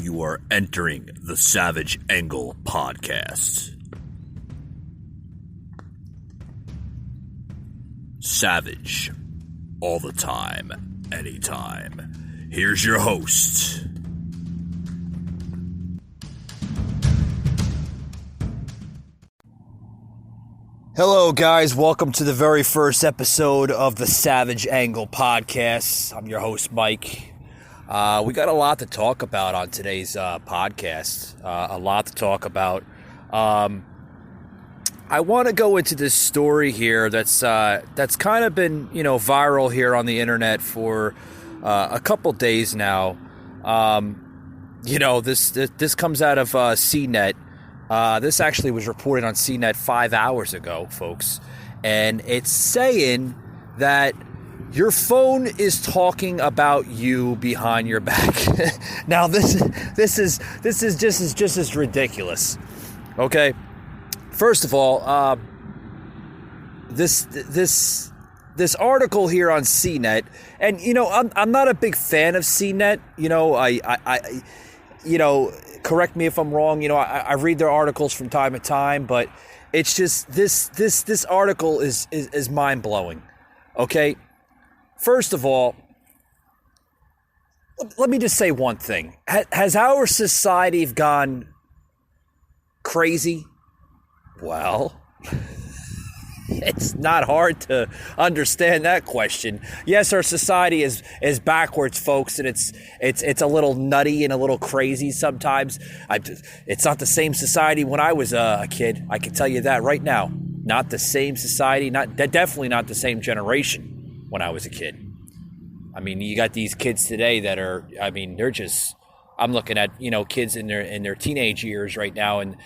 You are entering the Savage Angle Podcast. Savage, all the time, anytime. Here's your host. Hello, guys. Welcome to the very first episode of the Savage Angle Podcast. I'm your host, Mike. We got a lot to talk about on today's podcast. A lot to talk about. I want to go into this story here that's kind of been, viral here on the internet for a couple days now. This comes out of CNET. This actually was reported on CNET 5 hours ago, folks, and it's saying that your phone is talking about you behind your back. Now, this is just as ridiculous. Okay, first of all, this article here on CNET, and I'm not a big fan of CNET. Correct me if I'm wrong. I read their articles from time to time, but it's just this article is mind blowing. Okay, first of all, let me just say one thing: has our society gone crazy? Well, it's not hard to understand that question. Yes, our society is backwards, folks, and it's a little nutty and a little crazy sometimes. It's not the same society when I was a kid. I can tell you that right now. Not the same society. Definitely not the same generation when I was a kid. I mean, you got these kids today that are. I mean, they're just. I'm looking at kids in their teenage years right now, and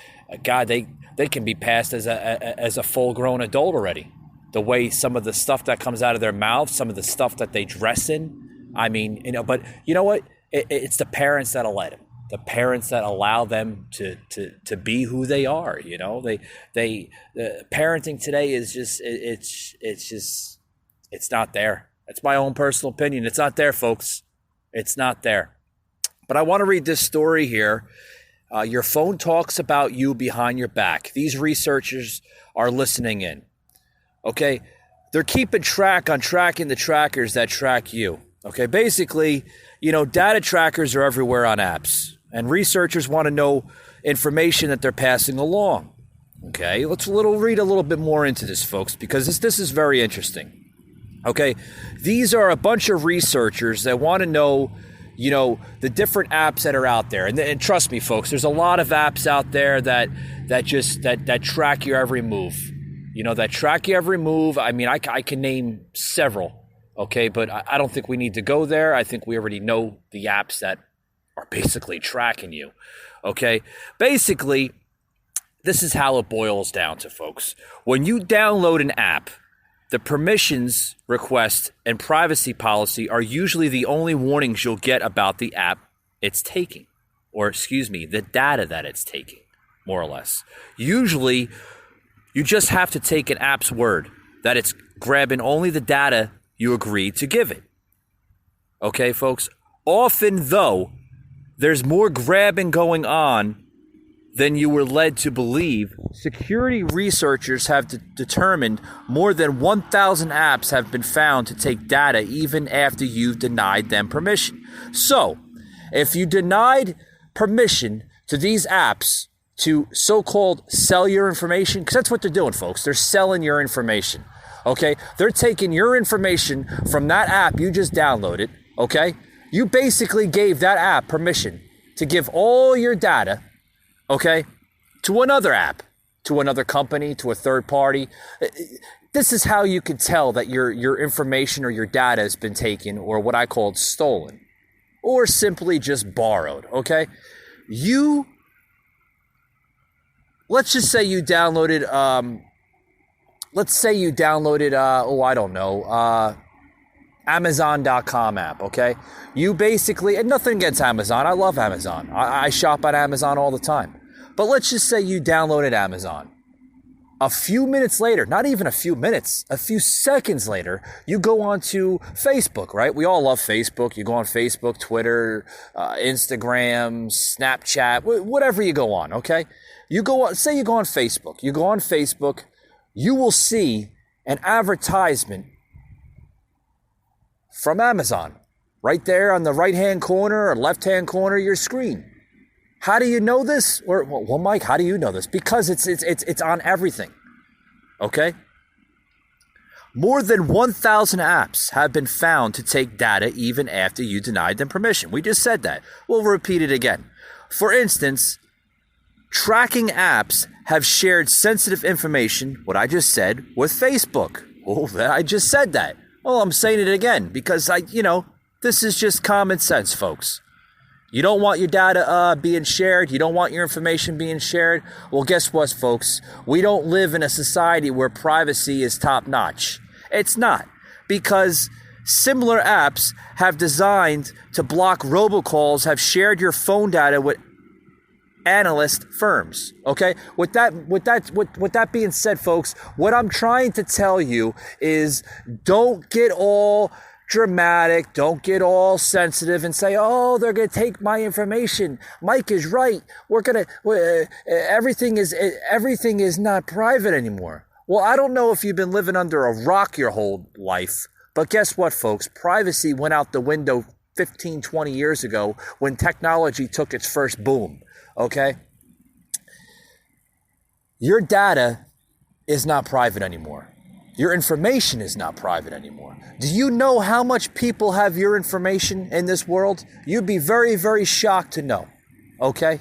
God, they can be passed as a full-grown adult already. The way some of the stuff that comes out of their mouth, some of the stuff that they dress in. I mean, but you know what? It's the parents that'll let them. The parents that allow them to be who they are. Parenting today is just it's not there. That's my own personal opinion. It's not there, folks. It's not there. But I want to read this story here. Your phone talks about you behind your back. These researchers are listening in. Okay? They're keeping track on tracking the trackers that track you. Okay? Basically, data trackers are everywhere on apps. And researchers want to know information that they're passing along. Okay? Let's read a little bit more into this, folks, because this is very interesting. Okay? These are a bunch of researchers that want to know the different apps that are out there. And trust me, folks, there's a lot of apps out there that track your every move. That track your every move. I mean, I can name several, okay? But I don't think we need to go there. I think we already know the apps that are basically tracking you, okay? Basically, this is how it boils down to, folks. When you download an app, the permissions request and privacy policy are usually the only warnings you'll get about the app it's taking, or the data that it's taking, more or less. Usually, you just have to take an app's word that it's grabbing only the data you agree to give it. Okay, folks? Often, though, there's more grabbing going on than you were led to believe. Security researchers have determined more than 1,000 apps have been found to take data even after you've denied them permission. So, if you denied permission to these apps to so-called sell your information, because that's what they're doing, folks. They're selling your information, okay? They're taking your information from that app you just downloaded, okay? You basically gave that app permission to give all your data, okay, to another app, to another company, to a third party. This is how you can tell that your information or your data has been taken, or what I called stolen, or simply just borrowed, okay? Let's just say you downloaded, Amazon.com app, okay? You basically, and nothing against Amazon, I love Amazon. I shop on Amazon all the time. But let's just say you downloaded Amazon. A few minutes later, not even a few minutes, a few seconds later, you go on to Facebook, right? We all love Facebook. You go on Facebook, Twitter, Instagram, Snapchat, whatever you go on, okay? You go on, say you go on Facebook. You go on Facebook, you will see an advertisement from Amazon right there on the right-hand corner or left-hand corner of your screen. How do you know this? Well, Mike, how do you know this? Because it's on everything, okay? More than 1,000 apps have been found to take data even after you denied them permission. We just said that. We'll repeat it again. For instance, tracking apps have shared sensitive information, what I just said, with Facebook. Oh, I just said that. Well, I'm saying it again because this is just common sense, folks. You don't want your data being shared. You don't want your information being shared. Well, guess what, folks? We don't live in a society where privacy is top notch. It's not, because similar apps have designed to block robocalls, have shared your phone data with analyst firms. Okay. With that being said, folks, what I'm trying to tell you is don't get all dramatic, don't get all sensitive and say, oh, they're going to take my information. Mike is right. Everything is not private anymore. Well, I don't know if you've been living under a rock your whole life, but guess what, folks? Privacy went out the window 15, 20 years ago when technology took its first boom. Okay? Your data is not private anymore. Your information is not private anymore. Do you know how much people have your information in this world? You'd be very, very shocked to know. Okay?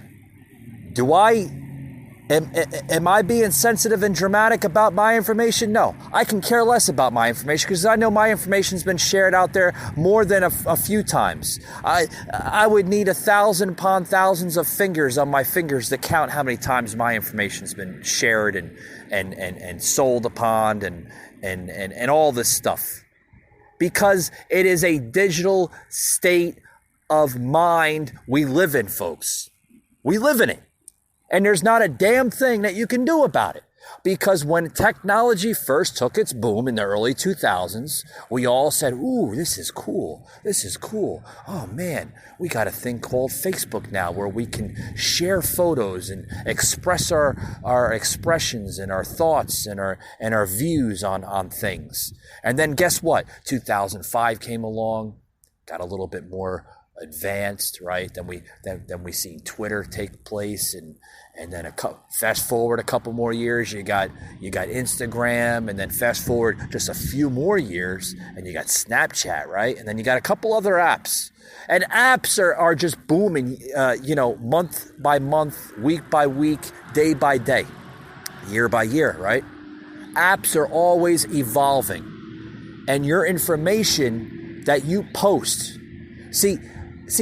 Am I being sensitive and dramatic about my information? No. I can care less about my information because I know my information's been shared out there more than a few times. I would need 1,000 upon thousands of fingers on my fingers to count how many times my information's been shared and sold upon and all this stuff. Because it is a digital state of mind we live in, folks. We live in it. And there's not a damn thing that you can do about it. Because when technology first took its boom in the early 2000s, we all said, ooh, this is cool. This is cool. Oh, man, we got a thing called Facebook now where we can share photos and express our expressions and our thoughts and our views on things. And then guess what? 2005 came along, got a little bit more advanced, right? Then we see Twitter take place, and then fast forward a couple more years, you got Instagram, and then fast forward just a few more years, and you got Snapchat, right? And then you got a couple other apps, and apps are just booming, month by month, week by week, day by day, year by year, right? Apps are always evolving, and your information that you post. See,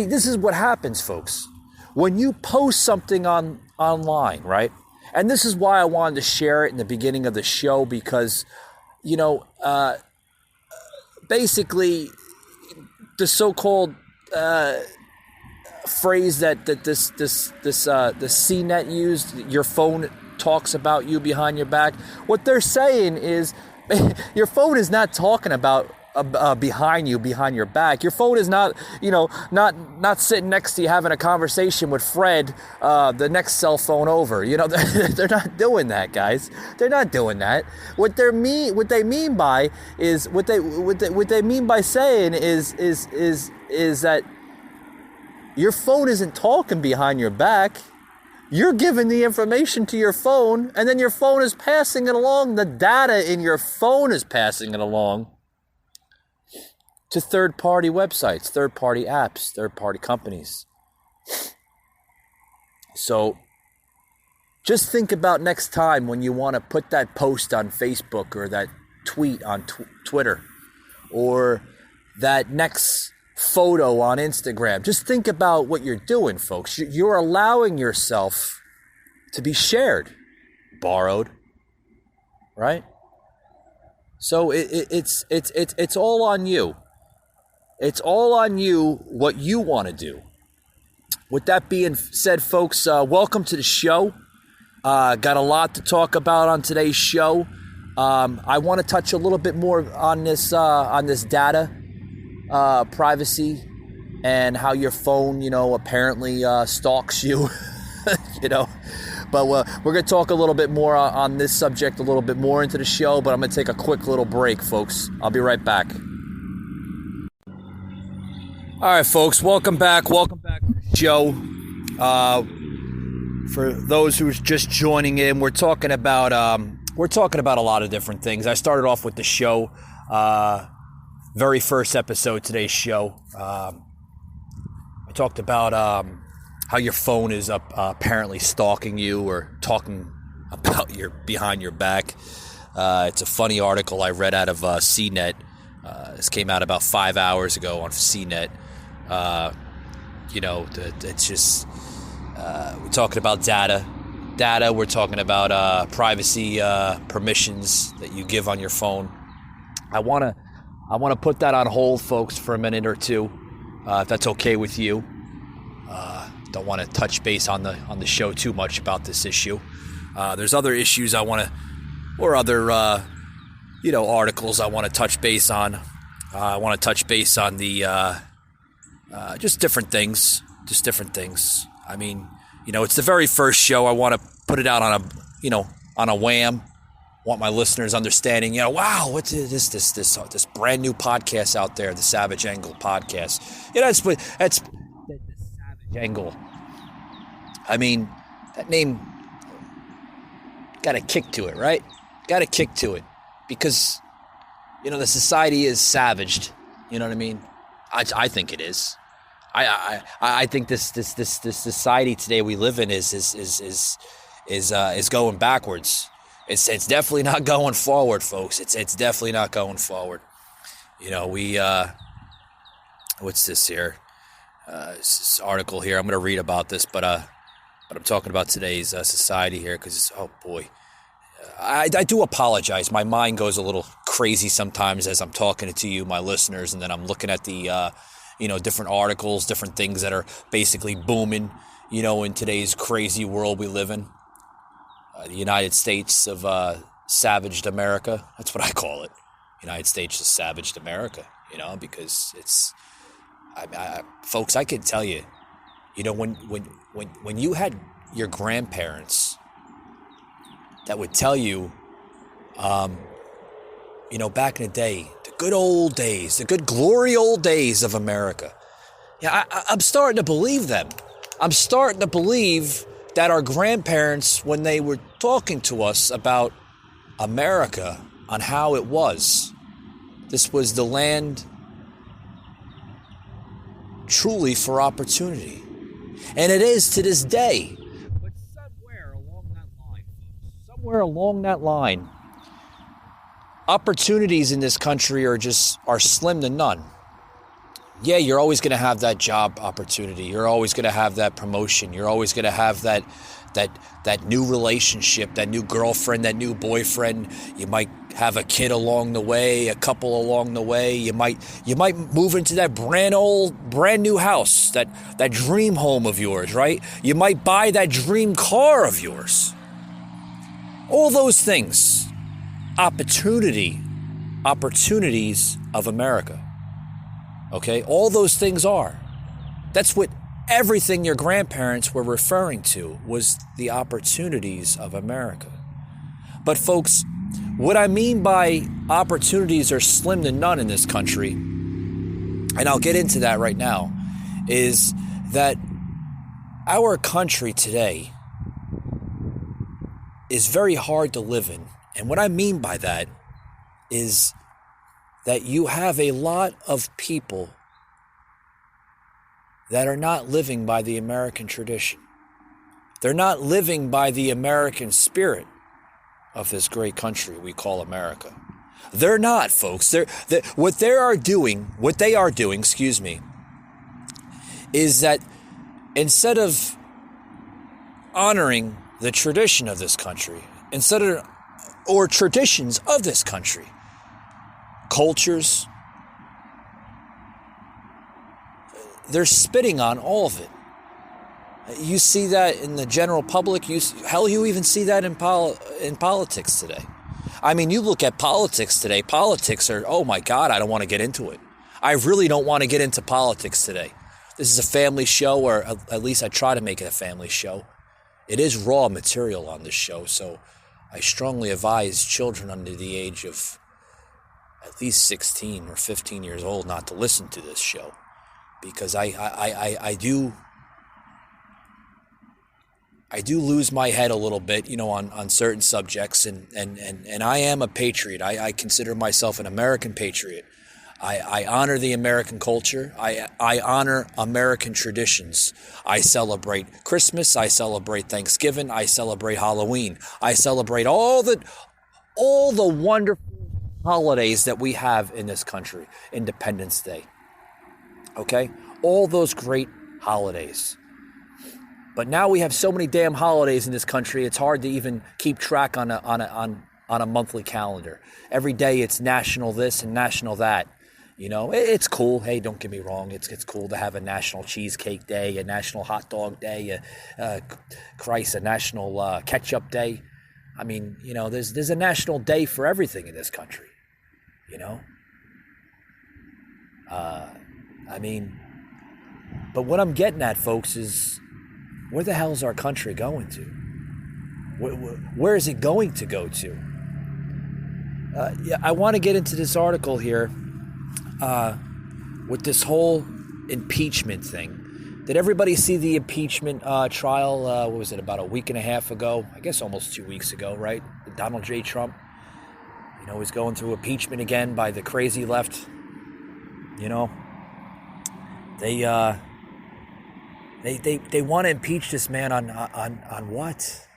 this is what happens, folks. When you post something online, right? And this is why I wanted to share it in the beginning of the show, because, basically, the so-called phrase that this CNET used, your phone talks about you behind your back. What they're saying is, your phone is not talking about behind your back. Your phone is not sitting next to you having a conversation with Fred, the next cell phone over. They're not doing that, guys. They're not doing that. What they mean by saying is that your phone isn't talking behind your back. You're giving the information to your phone, and then your phone is passing it along. The data in your phone is passing it along to third-party websites, third-party apps, third-party companies. So just think about next time when you want to put that post on Facebook or that tweet on Twitter or that next photo on Instagram. Just think about what you're doing, folks. You're allowing yourself to be shared, borrowed, right? So it's all on you. It's all on you what you want to do. With that being said, folks, welcome to the show. Got a lot to talk about on today's show. I want to touch a little bit more on this data privacy and how your phone, apparently stalks you, But we're going to talk a little bit more on this subject, a little bit more into the show, but I'm going to take a quick little break, folks. I'll be right back. All right, folks, welcome back. Welcome back to the show. For those who's just joining in, we're talking about a lot of different things. I started off with the show, very first episode, today's show. I talked about how your phone is apparently stalking you or talking about behind your back. It's a funny article I read out of CNET. This came out about 5 hours ago on CNET. It's just we're talking about data. We're talking about privacy permissions that you give on your phone. I want to put that on hold, folks, for a minute or two, if that's okay with you. Don't want to touch base on the show too much about this issue. There's other issues or other articles I want to touch base on. I want to touch base on the just different things. I mean, it's the very first show. I want to put it out on a wham. Want my listeners understanding, wow, what's this brand new podcast out there, the Savage Angle podcast. That's the Savage Angle. I mean, that name got a kick to it, right? Got a kick to it because, the society is savaged. You know what I mean? I think it is. I think this society today we live in is going backwards. It's definitely not going forward, folks. It's definitely not going forward. What's this here? This article here. I'm going to read about this, but I'm talking about today's society here because oh boy, I do apologize. My mind goes a little crazy sometimes as I'm talking to you, my listeners, and then I'm looking at the different articles, different things that are basically booming, in today's crazy world we live in. The United States of savaged America. That's what I call it. United States of savaged America, because it's, folks, I can tell you, when you had your grandparents that would tell you, back in the day, the good old days, the good glory old days of America. Yeah, I'm starting to believe them. I'm starting to believe that our grandparents, when they were talking to us about America, on how it was, this was the land truly for opportunity. And it is to this day. But somewhere along that line, opportunities in this country are slim to none. Yeah, you're always going to have that job opportunity. You're always going to have that promotion. You're always going to have that new relationship, that new girlfriend, that new boyfriend. You might have a kid along the way, a couple along the way. You might move into that brand new house, that dream home of yours, right? You might buy that dream car of yours. All those things, opportunities of America. Okay, all those things are. That's what everything your grandparents were referring to was the opportunities of America. But folks, what I mean by opportunities are slim to none in this country, and I'll get into that right now, is that our country today is very hard to live in. And what I mean by that is that you have a lot of people that are not living by the American tradition. They're not living by the American spirit of this great country we call America. They're not, folks. What they are doing, is that instead of honoring the tradition of this country, or traditions of this country, cultures, they're spitting on all of it. You see that in the general public. You even see that in politics today. I mean, you look at politics today. Politics are, oh my God, I don't want to get into it. I really don't want to get into politics today. This is a family show, or at least I try to make it a family show. It is raw material on this show, so I strongly advise children under the age of at least 16 or 15 years old not to listen to this show, because I do lose my head a little bit, on certain subjects, and I am a patriot. I consider myself an American patriot. I honor the American culture. I honor American traditions. I celebrate Christmas. I celebrate Thanksgiving. I celebrate Halloween. I celebrate all the wonderful holidays that we have in this country. Independence Day. Okay? All those great holidays. But now we have so many damn holidays in this country, it's hard to even keep track on a monthly calendar. Every day it's national this and national that. It's cool. Hey, don't get me wrong. It's cool to have a national cheesecake day, a national hot dog day, a national ketchup day. I mean, there's a national day for everything in this country. But what I'm getting at, folks, is where the hell is our country going to? Where is it going to go to? I want to get into this article here with this whole impeachment thing. Did everybody see the impeachment trial? What was it, about a week and a half ago? I guess almost 2 weeks ago, right? Donald J. Trump. He's going through impeachment again by the crazy left. They want to impeach this man on what?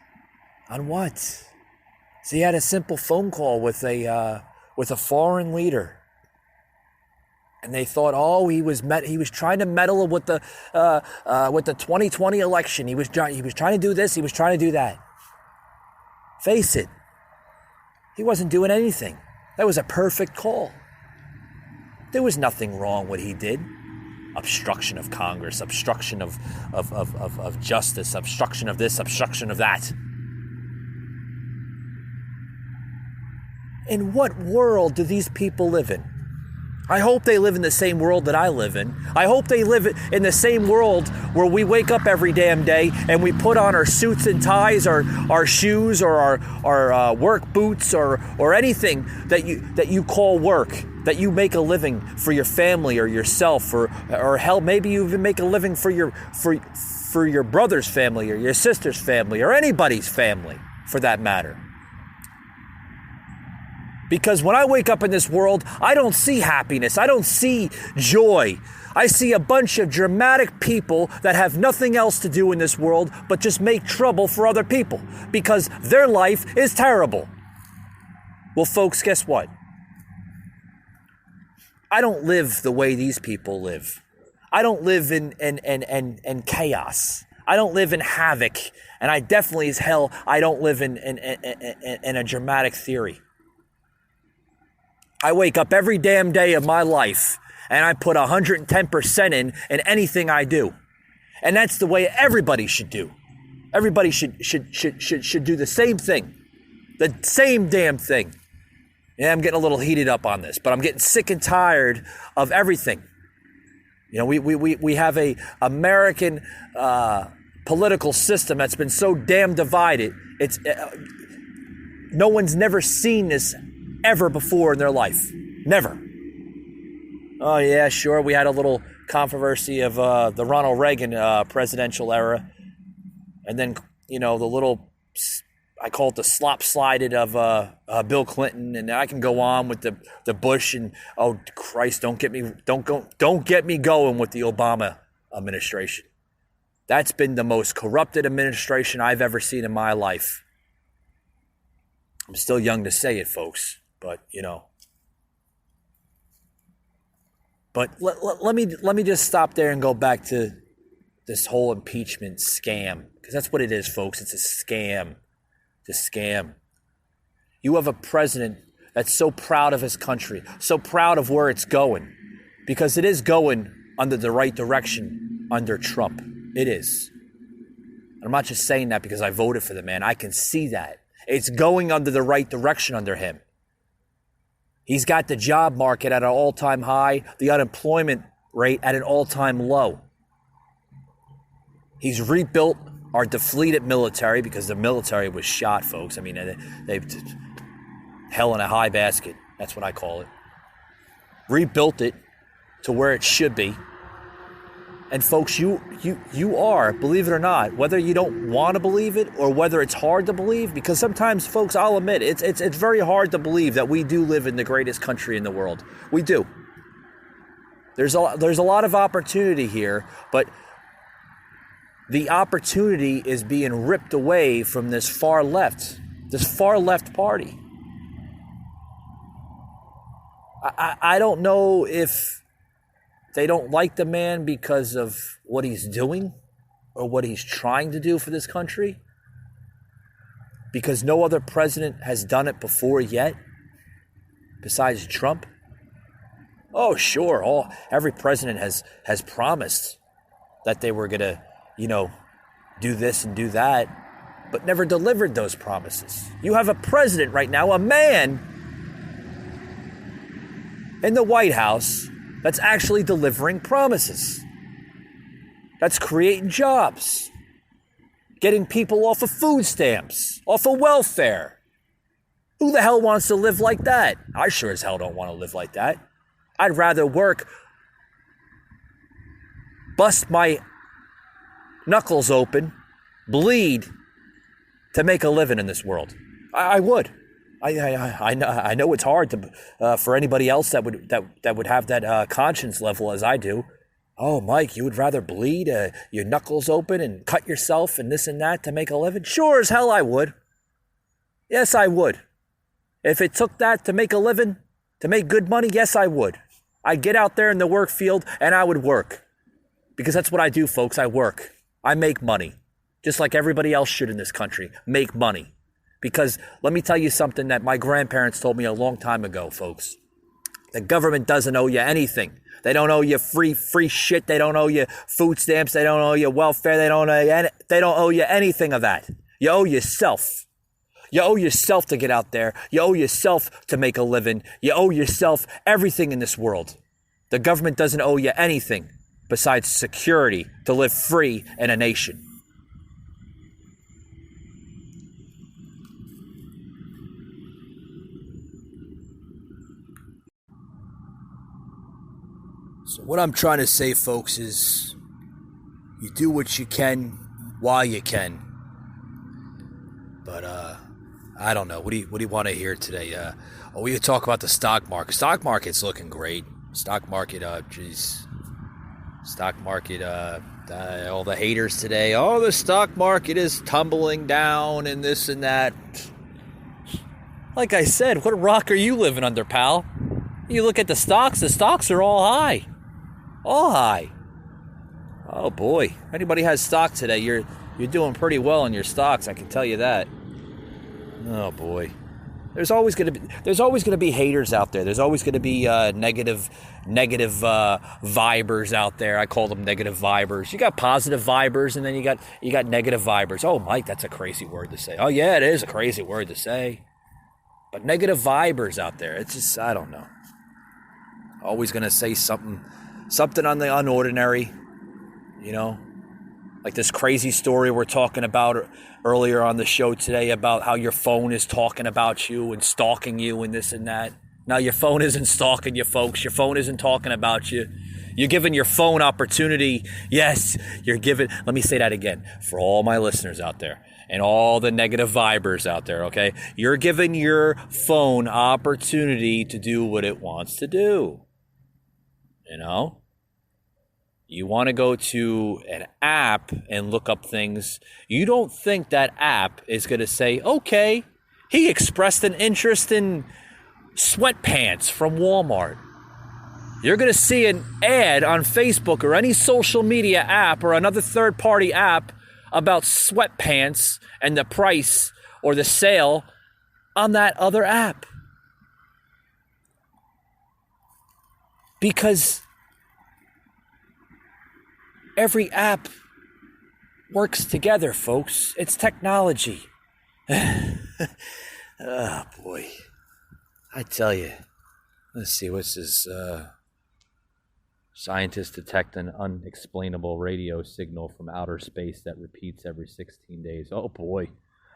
On what? So he had a simple phone call with a foreign leader, and they thought, he was trying to meddle with the 2020 election. He was trying to do this. He was trying to do that. Face it, he wasn't doing anything. That was a perfect call. There was nothing wrong what he did. Obstruction of Congress, obstruction of justice, obstruction of this, obstruction of that. In what world do these people live in? I hope they live in the same world that I live in. I hope they live in the same world where we wake up every damn day and we put on our suits and ties, or our shoes, or our work boots, or anything that you call work, that you make a living for your family or yourself, or hell, maybe you even make a living for your brother's family or your sister's family or anybody's family for that matter. Because when I wake up in this world, I don't see happiness. I don't see joy. I see a bunch of dramatic people that have nothing else to do in this world but just make trouble for other people because their life is terrible. Well, folks, guess what? I don't live the way these people live. I don't live in chaos. I don't live in havoc. And I definitely as hell, I don't live in a dramatic theory. I wake up every damn day of my life and I put 110% in anything I do. And that's the way everybody should do. Everybody should do the same thing. The same damn thing. Yeah, I'm getting a little heated up on this, but I'm getting sick and tired of everything. We have a American political system that's been so damn divided. It's no one's never seen this ever before in their life. Never. Oh yeah, sure. We had a little controversy of the Ronald Reagan presidential era, and then the little, I call it the slop slided of Bill Clinton, and I can go on with the Bush, and oh Christ, don't get me going with the Obama administration. That's been the most corrupted administration I've ever seen in my life. I'm still young to say it, folks, but But let me just stop there and go back to this whole impeachment scam, because that's what it is, folks. It's a scam. It's a scam. You have a president that's so proud of his country, so proud of where it's going, because it is going under the right direction under Trump. It is. I'm not just saying that because I voted for the man. I can see that. It's going under the right direction under him. He's got the job market at an all-time high, the unemployment rate at an all-time low. He's rebuilt our depleted military because the military was shot, folks. I mean, they hell in a high basket. That's what I call it. Rebuilt it to where it should be. And folks, you are, believe it or not, whether you don't want to believe it or whether it's hard to believe, because sometimes, folks, I'll admit, it's very hard to believe that we do live in the greatest country in the world. We do. There's a lot of opportunity here, but the opportunity is being ripped away from this far left party. I don't know if they don't like the man because of what he's doing or what he's trying to do for this country, because no other president has done it before yet besides Trump. Oh, sure, every president has promised that they were going to, do this and do that, but never delivered those promises. You have a president right now, a man in the White House that's actually delivering promises. That's creating jobs. Getting people off of food stamps, off of welfare. Who the hell wants to live like that? I sure as hell don't want to live like that. I'd rather work, bust my knuckles open, bleed to make a living in this world. I would. I know it's hard to for anybody else that would have that conscience level as I do. Oh, Mike, you would rather bleed your knuckles open and cut yourself and this and that to make a living? Sure as hell I would. Yes, I would. If it took that to make a living, to make good money, yes, I would. I'd get out there in the work field and I would work. Because that's what I do, folks. I work. I make money. Just like everybody else should in this country. Make money. Because let me tell you something that my grandparents told me a long time ago, folks. The government doesn't owe you anything. They don't owe you free shit. They don't owe you food stamps. They don't owe you welfare. They don't owe you anything of that. You owe yourself. You owe yourself to get out there. You owe yourself to make a living. You owe yourself everything in this world. The government doesn't owe you anything besides security to live free in a nation. So what I'm trying to say, folks, is you do what you can while you can. But I don't know. What do you want to hear today? We could talk about the stock market. Stock market's looking great. Stock market, Stock market, all the haters today. Oh, the stock market is tumbling down and this and that. Like I said, what rock are you living under, pal? You look at the stocks are all high. All high. Oh boy. If anybody has stock today, you're doing pretty well in your stocks, I can tell you that. Oh boy. There's always going to be haters out there. There's always going to be negative vibers out there. I call them negative vibers. You got positive vibers, and then you got negative vibers. Oh, Mike, that's a crazy word to say. Oh yeah, it is a crazy word to say. But negative vibers out there. It's just, I don't know. Always going to say something on the unordinary, like this crazy story we're talking about earlier on the show today about how your phone is talking about you and stalking you and this and that. Now, your phone isn't stalking you, folks. Your phone isn't talking about you. You're giving your phone opportunity. Yes, you're giving. Let me say that again for all my listeners out there and all the negative vibers out there, okay? You're giving your phone opportunity to do what it wants to do. You want to go to an app and look up things. You don't think that app is going to say, okay, he expressed an interest in sweatpants from Walmart. You're going to see an ad on Facebook or any social media app or another third-party app about sweatpants and the price or the sale on that other app. Because every app works together, folks. It's technology. Oh, boy. I tell you. Let's see, what's this? Scientists detect an unexplainable radio signal from outer space that repeats every 16 days. Oh, boy.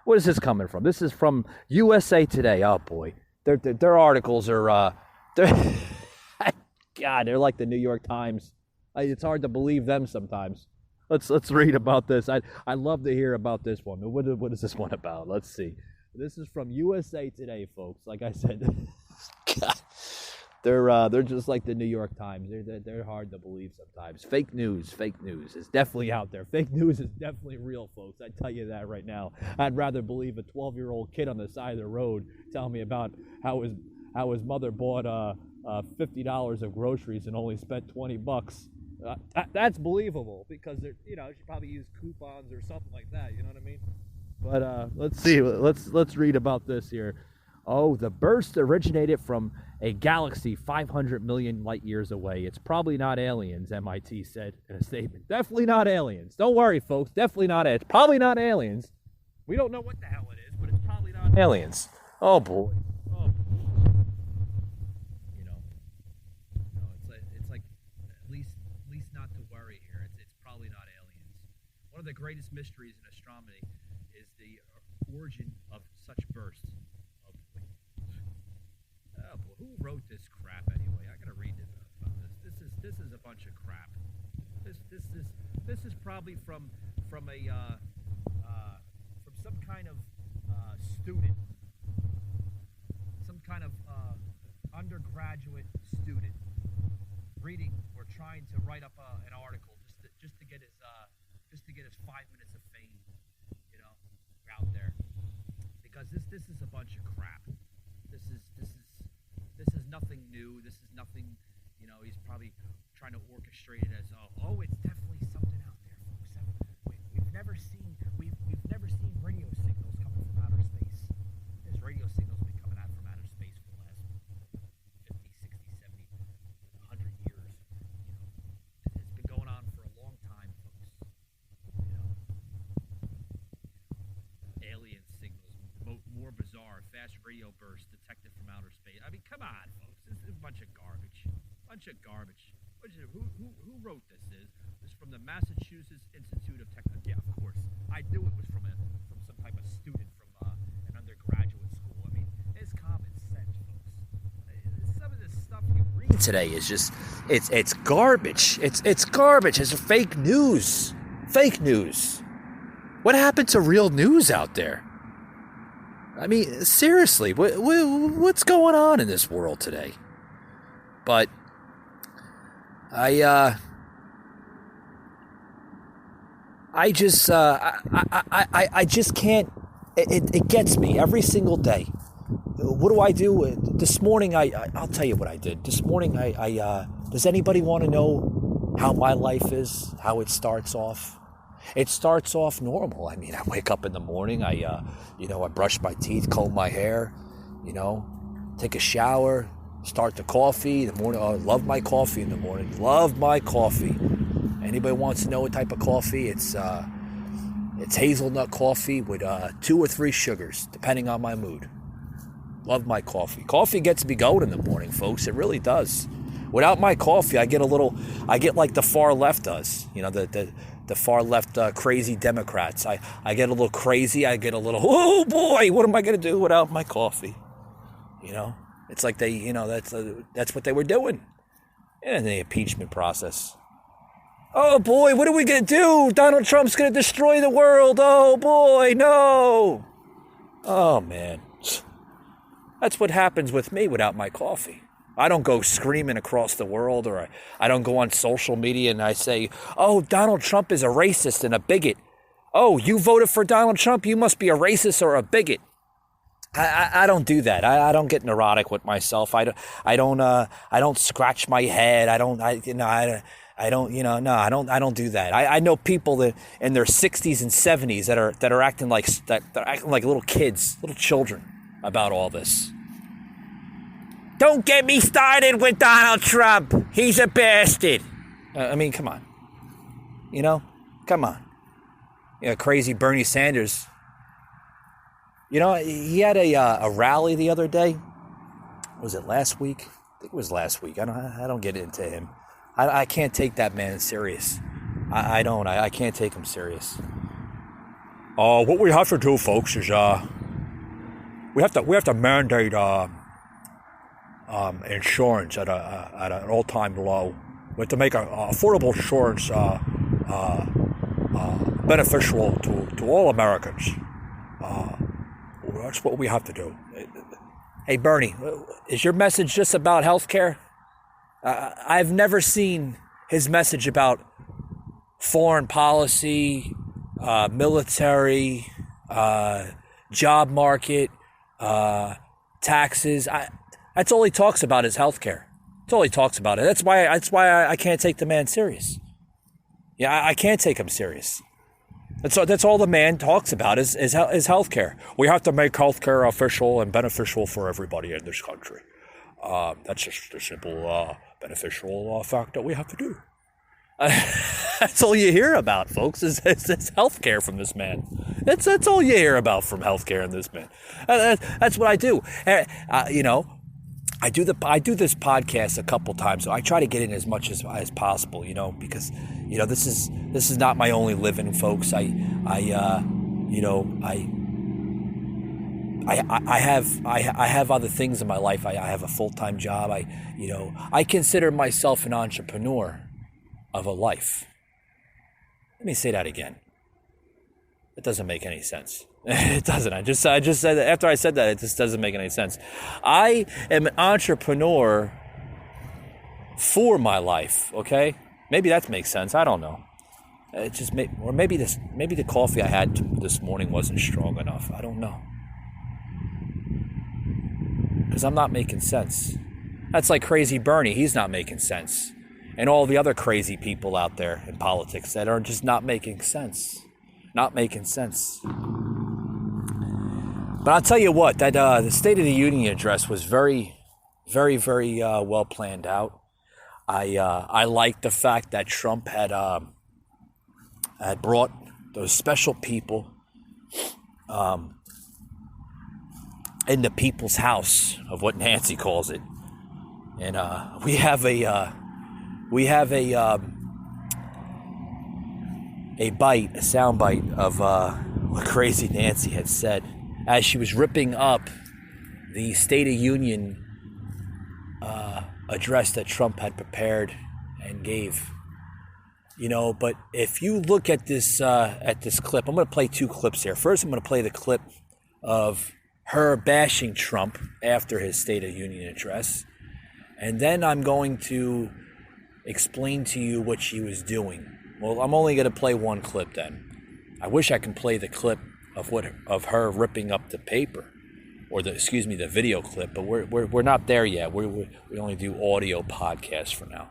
What is this coming from? This is from USA Today. Oh, boy. Their articles are... God, they're like the New York Times. It's hard to believe them sometimes. Let's read about this. I love to hear about this one. What is this one about? Let's see. This is from USA Today, folks. Like I said, God, they're just like the New York Times. They're hard to believe sometimes. Fake news is definitely out there. Fake news is definitely real, folks. I tell you that right now. I'd rather believe a 12-year-old kid on the side of the road telling me about how his mother bought $50 of groceries and only spent $20. That's believable because she probably used coupons or something like that. You know what I mean? But let's see. Let's read about this here. Oh, the burst originated from a galaxy 500 million light years away. It's probably not aliens, MIT said in a statement. Definitely not aliens. Don't worry, folks. Definitely not. It's probably not aliens. We don't know what the hell it is, but it's probably not aliens. Oh boy. One of the greatest mysteries in astronomy is the origin of such bursts. Oh boy, who wrote this crap anyway? I gotta read about this. This is a bunch of crap. This is probably from some kind of student, some kind of undergraduate student reading or trying to write up an article just to get his 5 minutes of fame, out there. Because this is a bunch of crap. This is nothing new. This is nothing, he's probably trying to orchestrate it as it's definitely something out there, folks. We've never seen radio signals coming from outer space. There's radio signals been coming out from outer space for the last 50, 60, 70, 100 years. It's been going on for a long time, folks. Alien signals, more bizarre, fast radio bursts detected from outer space. I mean, come on, folks. This is a bunch of garbage. Who wrote this? This is from the Massachusetts Institute of Technology. Yeah, of course. I knew it was from some type of student from an undergraduate school. I mean, it's common sense, folks. Some of this stuff you read today is just it's garbage. It's garbage. It's fake news. Fake news. What happened to real news out there? I mean, seriously, what's going on in this world today? But I just can't. It gets me every single day. What do I do? This morning, I'll tell you what I did. This morning, does anybody want to know how my life is? How it starts off? It starts off normal. I mean, I wake up in the morning. I brush my teeth, comb my hair. Take a shower, start the coffee. The morning, I love my coffee in the morning. Love my coffee. Anybody wants to know what type of coffee? It's hazelnut coffee with 2 or 3 sugars, depending on my mood. Love my coffee. Coffee gets me going in the morning, folks. It really does. Without my coffee, I get like the far left does. The far left crazy Democrats. I get a little crazy. I get a little, oh boy, what am I going to do without my coffee? It's like they, that's what they were doing. And the impeachment process. Oh boy, what are we going to do? Donald Trump's going to destroy the world. Oh boy, no. Oh man. That's what happens with me without my coffee. I don't go screaming across the world, or I don't go on social media and I say, oh, Donald Trump is a racist and a bigot. Oh, you voted for Donald Trump, you must be a racist or a bigot. I don't do that. I don't get neurotic with myself. I don't scratch my head. I don't do that. I know people that in their 60s and 70s that are acting like little kids, little children about all this. Don't get me started with Donald Trump. He's a bastard. I mean, come on. Come on. crazy Bernie Sanders. He had a rally the other day. Was it last week? I think it was last week. I don't get into him. I can't take that man serious. I don't. I can't take him serious. What we have to do, folks, is we have to mandate insurance at an all-time low. We have to make affordable insurance beneficial to all Americans. That's what we have to do. Hey, Bernie, is your message just about healthcare? I've never seen his message about foreign policy, military, job market, taxes. That's all he talks about is healthcare. That's all he talks about. That's why I can't take the man serious. Yeah, I can't take him serious. That's all the man talks about is healthcare. We have to make healthcare official and beneficial for everybody in this country. That's just a simple beneficial fact that we have to do. That's all you hear about, folks, is healthcare from this man. That's all you hear about from healthcare in this man. That's what I do. I do this podcast a couple times, so I try to get in as much as possible, because this is not my only living, folks. I have other things in my life. I have a full-time job. I consider myself an entrepreneur of a life. Let me say that again. It doesn't make any sense. It doesn't. I just said that. After I said that, it just doesn't make any sense. I am an entrepreneur for my life. Okay, maybe that makes sense. I don't know. It just maybe the coffee I had this morning wasn't strong enough. I don't know, because I'm not making sense. That's like crazy Bernie. He's not making sense, and all the other crazy people out there in politics that are just not making sense. Not making sense. But I'll tell you what, that the State of the Union address was very, very, very well planned out. I like the fact that Trump had brought those special people in the people's house, of what Nancy calls it, and we have a sound bite of what Crazy Nancy had said as she was ripping up the State of Union address that Trump had prepared and gave. But if you look at this clip, I'm going to play two clips here. First, I'm going to play the clip of her bashing Trump after his State of Union address, and then I'm going to explain to you what she was doing. Well, I'm only going to play one clip then. I wish I could play the clip of her ripping up the paper, or the video clip, but we're not there yet. We only do audio podcasts for now.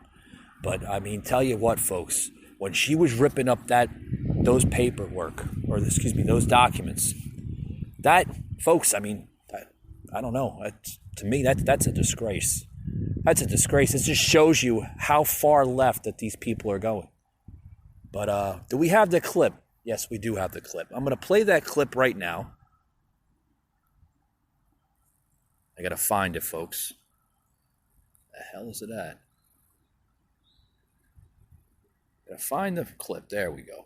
But I mean, tell you what, folks, when she was ripping up those paperwork, or those documents, that, folks, I mean, I don't know. To me, that's a disgrace. That's a disgrace. It just shows you how far left that these people are going. But do we have the clip? Yes, we do have the clip. I'm going to play that clip right now. I got to find it, folks. The hell is it at? Got to find the clip. There we go.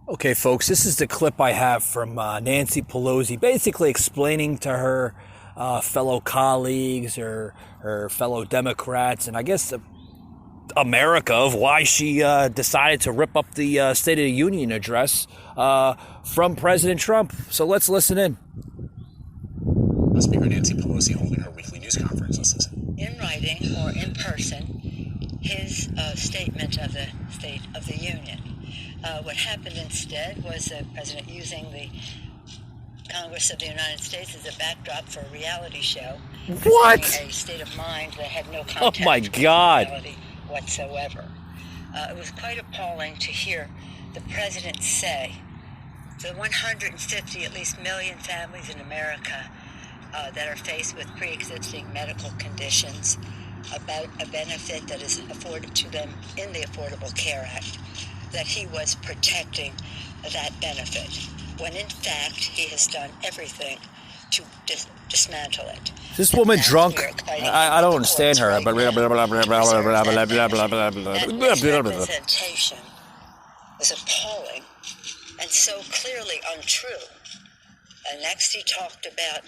Okay, folks, this is the clip I have from Nancy Pelosi, basically explaining to her fellow colleagues or her fellow Democrats, and I guess America, of why she decided to rip up the State of the Union address from President Trump. So let's listen in. Speaker Nancy Pelosi holding her weekly news conference. Let's listen. In writing or in person, his statement of the State of the Union. What happened instead was the president using the Congress of the United States as a backdrop for a reality show. What? A state of mind that had no contact Oh my God. with reality whatsoever. It was quite appalling to hear the president say the 150 at least million families in America that are faced with pre-existing medical conditions about a benefit that is afforded to them in the Affordable Care Act. that he was protecting that benefit, when in fact he has done everything to dismantle it. This woman And drunk? we are fighting I don't the understand her. courts But right now to preserve that blah. That misrepresentation is appalling and so clearly untrue. And next he talked about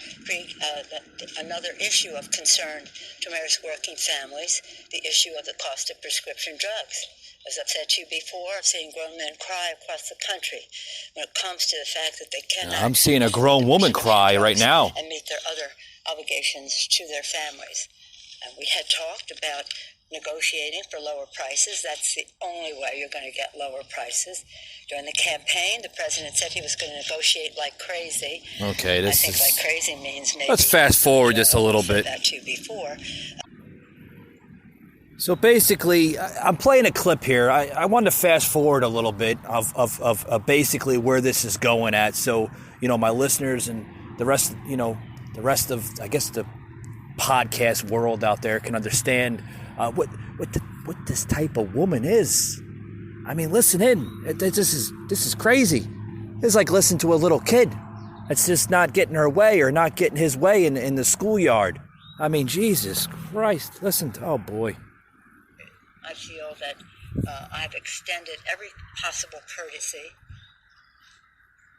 another issue of concern to America's working families, the issue of the cost of prescription drugs. As I've said to you before, I've seen grown men cry across the country when it comes to the fact that they cannot... I'm seeing a grown woman cry right now. ...and meet their other obligations to their families. And we had talked about negotiating for lower prices. That's the only way you're going to get lower prices. During the campaign, the president said he was going to negotiate like crazy. Okay, I think like crazy means maybe... Let's fast forward just a little bit. That to you before. So basically, I'm playing a clip here. I wanted to fast forward a little bit of basically where this is going at. So, my listeners and the rest of, I guess, the podcast world out there can understand what this type of woman is. I mean, listen in. This is crazy. It's like listening to a little kid. It's just not getting her way or not getting his way in the schoolyard. I mean, Jesus Christ. Listen to, oh boy. I feel that I've extended every possible courtesy.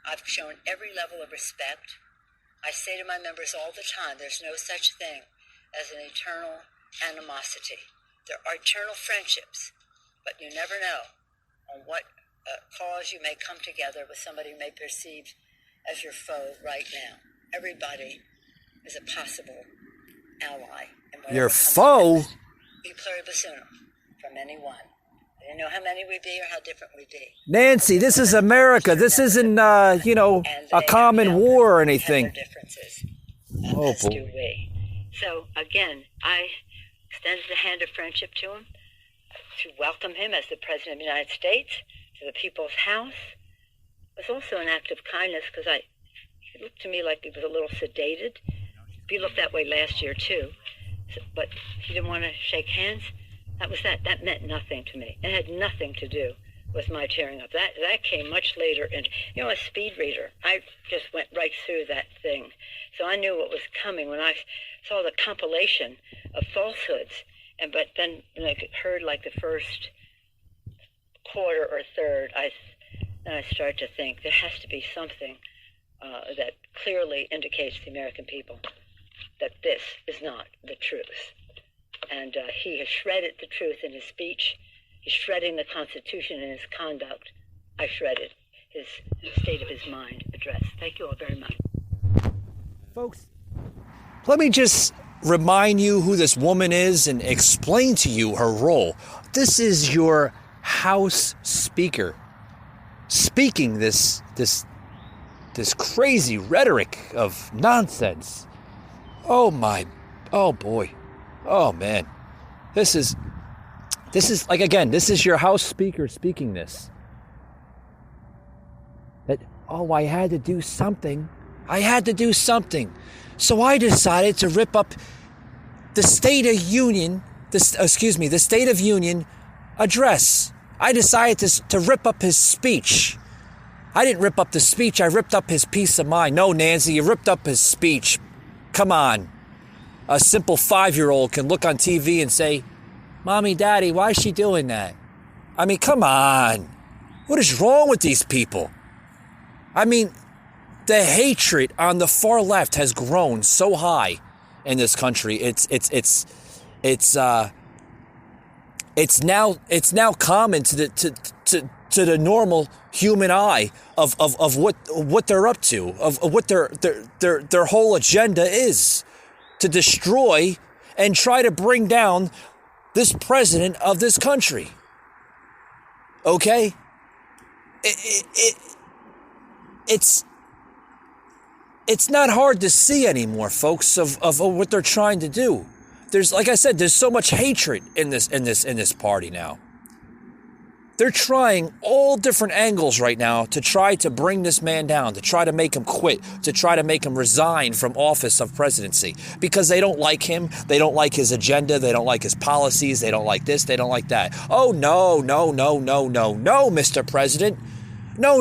I've shown every level of respect. I say to my members all the time, there's no such thing as an eternal animosity. There are eternal friendships, but you never know on what cause you may come together with somebody you may perceive as your foe right now. Everybody is a possible ally. Your foe? E pluribus unum, from any one. I didn't know how many we'd be or how different we'd be. Nancy, this is America. This isn't, a common war or anything. Differences, oh, as do we. So, again, I extended the hand of friendship to him, to welcome him as the President of the United States, to the People's House. It was also an act of kindness because he looked to me like he was a little sedated. He looked that way last year, too. So, but he didn't want to shake hands. That was that. That meant nothing to me. It had nothing to do with my tearing up. That came much later. And, a speed reader, I just went right through that thing. So I knew what was coming when I saw the compilation of falsehoods. But then when I heard like the first quarter or third, I started to think there has to be something that clearly indicates to the American people that this is not the truth. And he has shredded the truth in his speech. He's shredding the Constitution in his conduct. I shredded his state of his mind address. Thank you all very much. Folks, let me just remind you who this woman is and explain to you her role. This is your House Speaker speaking this crazy rhetoric of nonsense. Oh boy. Oh man. This is like, again, this is your House Speaker speaking this. That, I had to do something. So I decided to rip up the State of Union address. I decided to rip up his speech. I didn't rip up the speech, I ripped up his peace of mind. No, Nancy, you ripped up his speech. Come on. A simple 5-year-old can look on TV and say, Mommy, Daddy, why is she doing that? I mean, come on. What is wrong with these people? I mean, the hatred on the far left has grown so high in this country. It's now common to the normal human eye of what they're up to, of what their whole agenda is, to destroy and try to bring down this president of this country. Okay? It's not hard to see anymore, folks, of what they're trying to do. There's, like I said, there's so much hatred in this party now. They're trying all different angles right now to try to bring this man down, to try to make him quit, to try to make him resign from office of presidency because they don't like him. They don't like his agenda. They don't like his policies. They don't like this. They don't like that. Oh, no, Mr. President. No.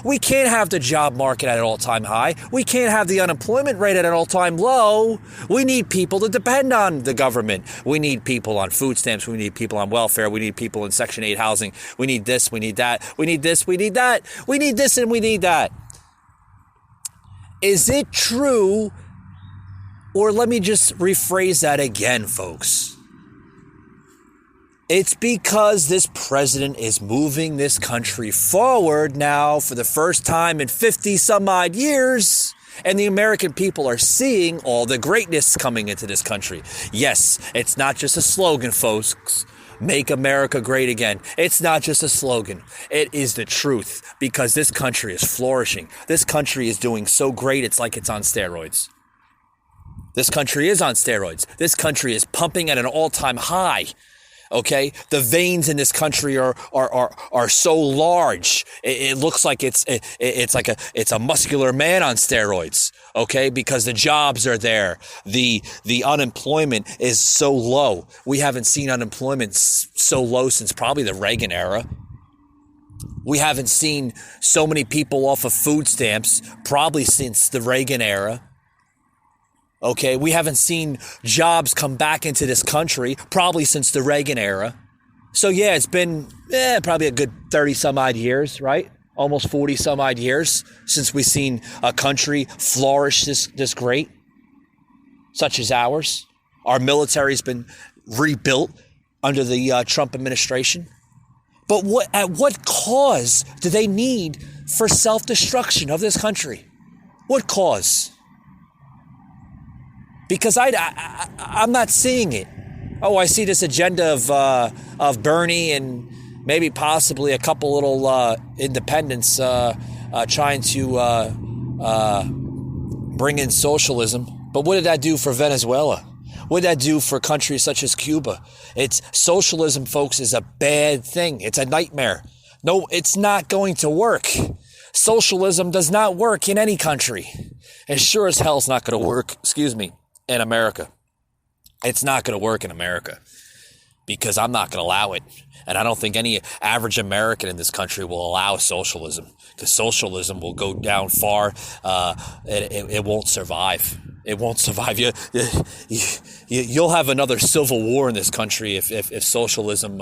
We can't have the job market at an all-time high. We can't have the unemployment rate at an all-time low. We need people to depend on the government. We need people on food stamps. We need people on welfare. We need people in Section 8 housing. We need this. We need that. We need this. We need that. We need this and we need that. Is it true? Or let me just rephrase that again, folks. It's because this president is moving this country forward now for the first time in 50 some odd years. And the American people are seeing all the greatness coming into this country. Yes, it's not just a slogan, folks. Make America great again. It's not just a slogan. It is the truth because this country is flourishing. This country is doing so great, it's like it's on steroids. This country is on steroids. This country is pumping at an all-time high. Okay, the veins in this country are so large. It looks like it's a muscular man on steroids. Okay, because the jobs are there. The unemployment is so low. We haven't seen unemployment so low since probably the Reagan era. We haven't seen so many people off of food stamps probably since the Reagan era. Okay, we haven't seen jobs come back into this country probably since the Reagan era. So yeah, it's been probably a good 30 some odd years, right? Almost 40 some odd years since we've seen a country flourish this great, such as ours. Our military's been rebuilt under the Trump administration. But at what cause do they need for self-destruction of this country? What cause? Because I'm not seeing it. Oh, I see this agenda of Bernie and maybe possibly a couple little independents trying to bring in socialism. But what did that do for Venezuela? What did that do for countries such as Cuba? It's socialism, folks, is a bad thing. It's a nightmare. No, it's not going to work. Socialism does not work in any country. And sure as hell's not going to work, in America. It's not going to work in America because I'm not going to allow it. And I don't think any average American in this country will allow socialism because socialism will go down far. It won't survive. It won't survive. You'll have another civil war in this country if socialism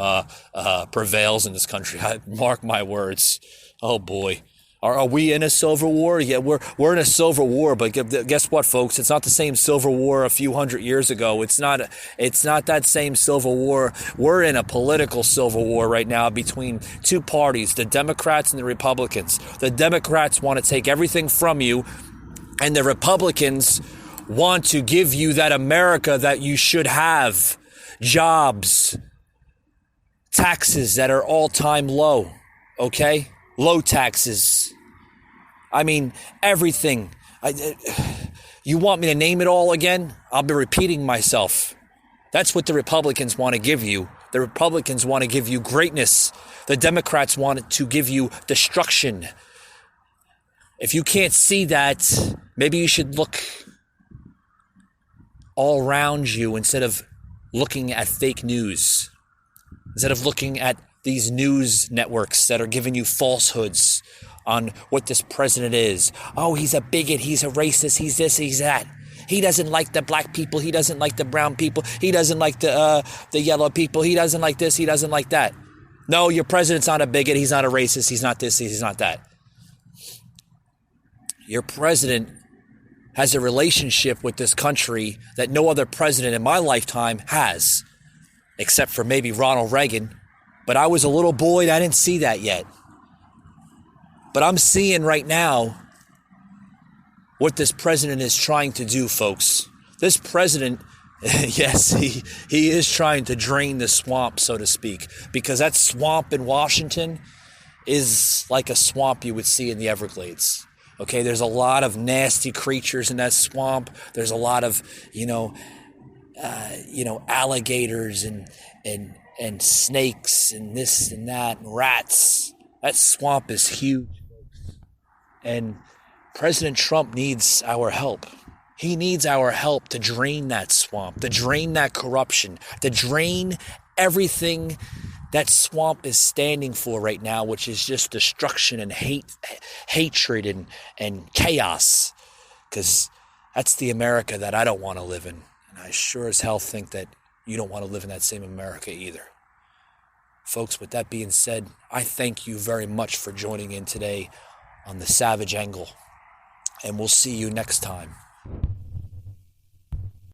prevails in this country. Mark my words. Oh, boy. Are we in a civil war? Yeah, we're in a civil war, but guess what, folks? It's not the same civil war a few hundred years ago. It's not that same civil war. We're in a political civil war right now between two parties, the Democrats and the Republicans. The Democrats want to take everything from you, and the Republicans want to give you that America that you should have. Jobs, taxes that are all-time low, okay? Low taxes. I mean, everything. You want me to name it all again? I'll be repeating myself. That's what the Republicans want to give you. The Republicans want to give you greatness. The Democrats want to give you destruction. If you can't see that, maybe you should look all around you instead of looking at fake news. Instead of looking at these news networks that are giving you falsehoods on what this president is. Oh, he's a bigot. He's a racist. He's this. He's that. He doesn't like the black people. He doesn't like the brown people. He doesn't like the yellow people. He doesn't like this. He doesn't like that. No, your president's not a bigot. He's not a racist. He's not this. He's not that. Your president has a relationship with this country that no other president in my lifetime has, except for maybe Ronald Reagan. But I was a little boy and I didn't see that yet. But I'm seeing right now what this president is trying to do, folks. This president, yes, he is trying to drain the swamp, so to speak, because that swamp in Washington is like a swamp you would see in the Everglades. Okay, there's a lot of nasty creatures in that swamp. There's a lot of, alligators and and snakes and this and that and rats. That swamp is huge, folks. And President Trump needs our help. He needs our help to drain that swamp, to drain that corruption, to drain everything that swamp is standing for right now, which is just destruction and hatred and chaos. Because that's the America that I don't want to live in. And I sure as hell think that you don't want to live in that same America either. Folks, with that being said, I thank you very much for joining in today on The Savage Angle. And we'll see you next time.